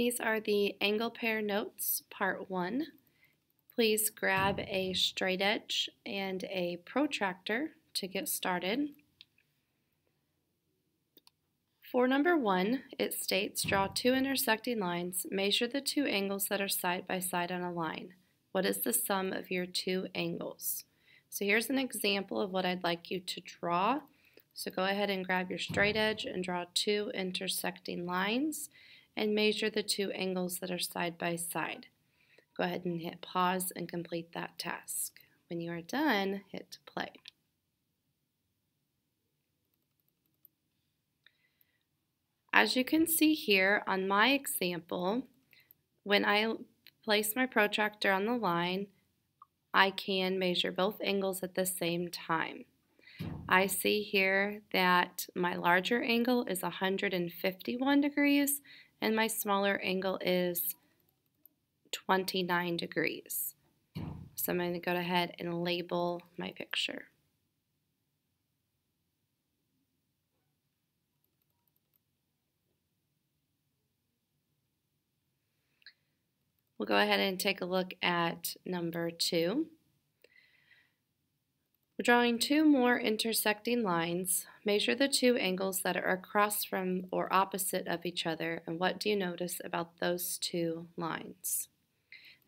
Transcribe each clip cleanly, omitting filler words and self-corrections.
These are the angle pair notes, part 1. Please grab a straight edge and a protractor to get started. For number 1, it states, draw two intersecting lines, measure the two angles that are side by side on a line. What is the sum of your two angles? So here's an example of what I'd like you to draw. So go ahead and grab your straight edge and draw two intersecting lines and measure the two angles that are side by side. Go ahead and hit pause and complete that task. When you are done, hit play. As you can see here on my example, when I place my protractor on the line, I can measure both angles at the same time. I see here that my larger angle is 151 degrees and my smaller angle is 29 degrees. So I'm going to go ahead and label my picture. We'll go ahead and take a look at number 2. We're drawing two more intersecting lines. Measure the two angles that are across from or opposite of each other, and what do you notice about those two lines?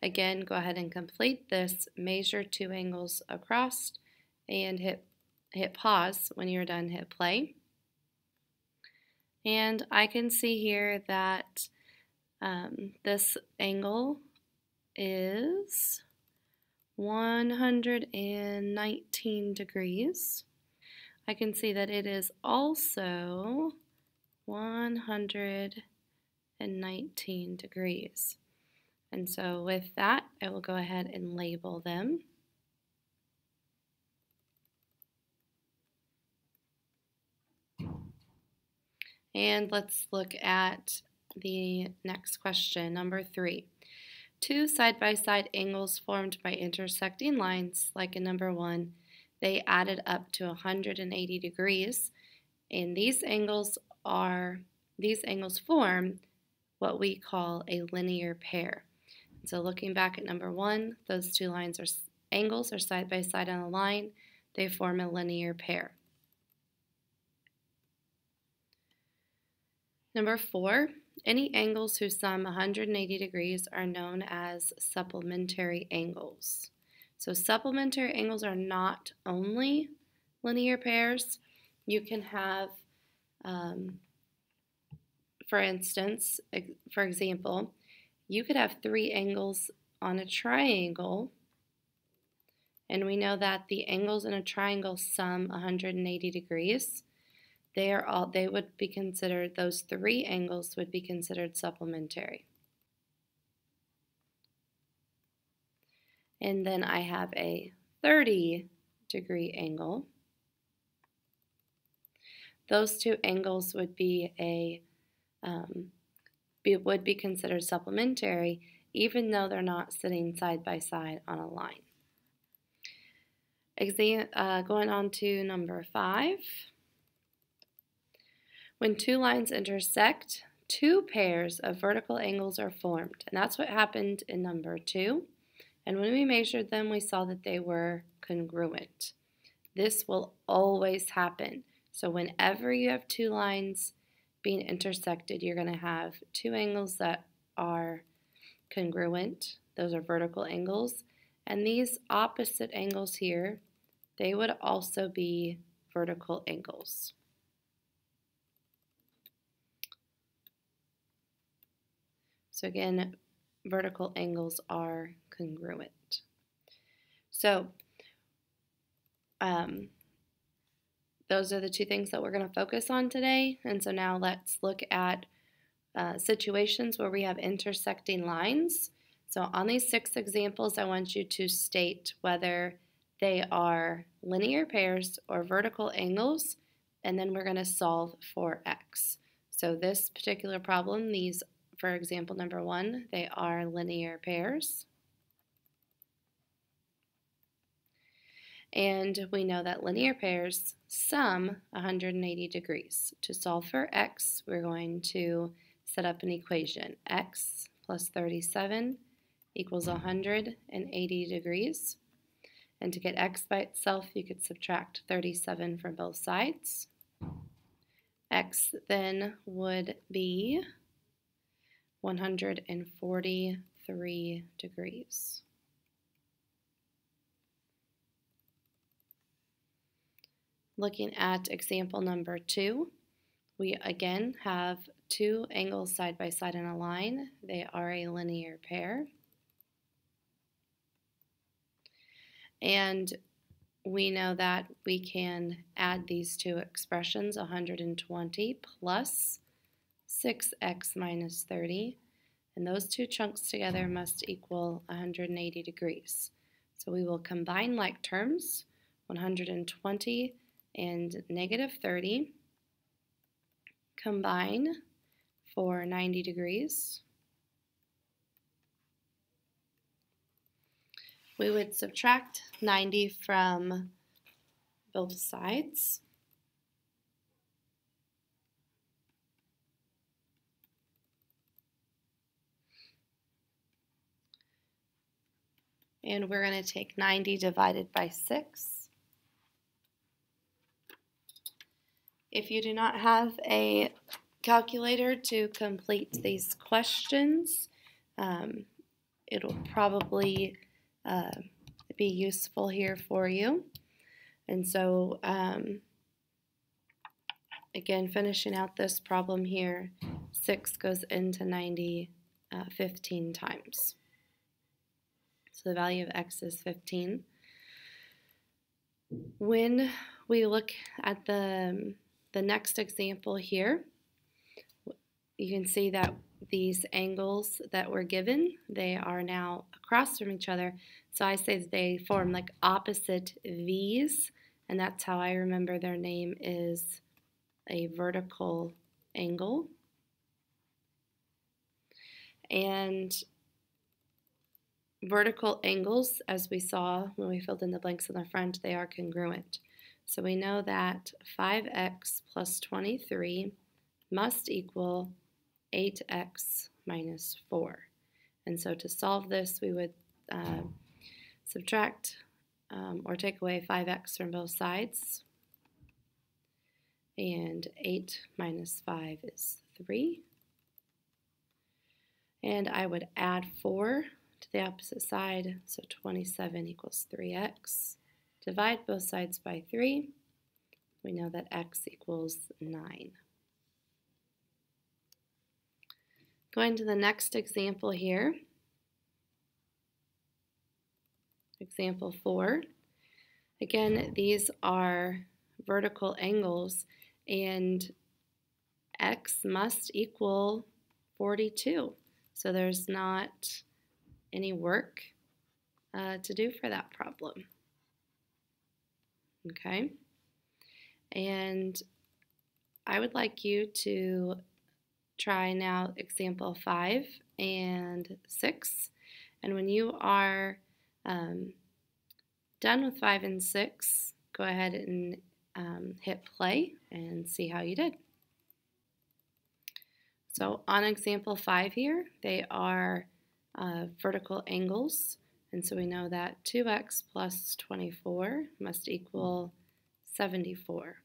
Again, go ahead and complete this. Measure two angles across and hit pause. When you're done, hit play. And I can see here that this angle is 119 degrees. I can see that it is also 119 degrees. And so with that, I will go ahead and label them. And let's look at the next question, number 3. Two side-by-side angles formed by intersecting lines, like in number 1, they added up to 180 degrees, and these angles form what we call a linear pair. So looking back at number 1, those two angles are side by side on a line. They form a linear pair. Number 4, any angles whose sum 180 degrees are known as supplementary angles. So supplementary angles are not only linear pairs. You can have, for example, you could have 3 angles on a triangle, and we know that the angles in a triangle sum 180 degrees. They would be considered, those 3 angles would be considered supplementary. And then I have a 30-degree angle. Those 2 angles would be considered supplementary, even though they're not sitting side by side on a line. Going on to number 5. When two lines intersect, 2 pairs of vertical angles are formed, and that's what happened in number 2. And when we measured them, we saw that they were congruent. This will always happen. So whenever you have 2 lines being intersected, you're going to have 2 angles that are congruent. Those are vertical angles. And these opposite angles here, they would also be vertical angles. So again, vertical angles are congruent. So those are the 2 things that we're going to focus on today. And so now let's look at situations where we have intersecting lines. So on these 6 examples, I want you to state whether they are linear pairs or vertical angles, and then we're going to solve for x. So this particular problem, for example, number 1, they are linear pairs. And we know that linear pairs sum 180 degrees. To solve for x, we're going to set up an equation. X plus 37 equals 180 degrees. And to get x by itself, you could subtract 37 from both sides. X then would be 143 degrees. Looking at example number 2, we again have two angles side by side in a line. They are a linear pair. And we know that we can add these two expressions, 120 plus 6x minus 30, and those two chunks together must equal 180 degrees. So we will combine like terms, 120 and negative 30, combine for 90 degrees. We would subtract 90 from both sides. And we're going to take 90 divided by 6. If you do not have a calculator to complete these questions, it'll probably be useful here for you. And so, again, finishing out this problem here, 6 goes into 90 15 times. So the value of x is 15. When we look at the next example here, you can see that these angles that were given, they are now across from each other. So I say that they form like opposite V's, and that's how I remember their name is a vertical angle. And vertical angles, as we saw when we filled in the blanks on the front, they are congruent. So we know that 5x plus 23 must equal 8x minus 4. And so to solve this, we would subtract or take away 5x from both sides. And 8 minus 5 is 3. And I would add 4 to the opposite side, so 27 equals 3x. Divide both sides by 3. We know that x equals 9. Going to the next example here, example 4. Again, these are vertical angles, and x must equal 42. So there's not any work to do for that problem. Okay, and I would like you to try now example 5 and 6, and when you are done with 5 and 6, go ahead and hit play and see how you did. So on example 5 here, they are vertical angles, and so we know that 2x plus 24 must equal 74.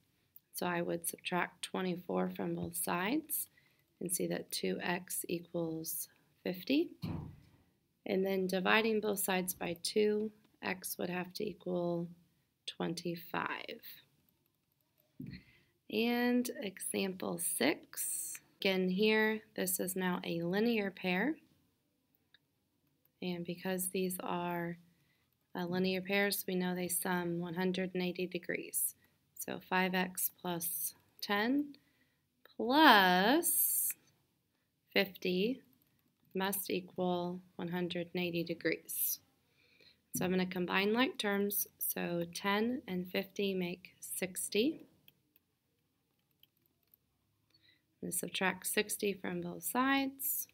So I would subtract 24 from both sides and see that 2x equals 50. And then dividing both sides by 2, x would have to equal 25. And example 6, again here, this is now a linear pair. And because these are linear pairs, we know they sum 180 degrees. So 5x plus 10 plus 50 must equal 180 degrees. So I'm going to combine like terms. So 10 and 50 make 60. I'm going to subtract 60 from both sides.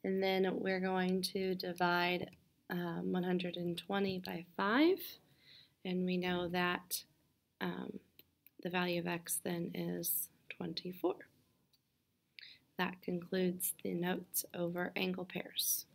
And then we're going to divide 120 by 5. And we know that the value of x then is 24. That concludes the notes over angle pairs.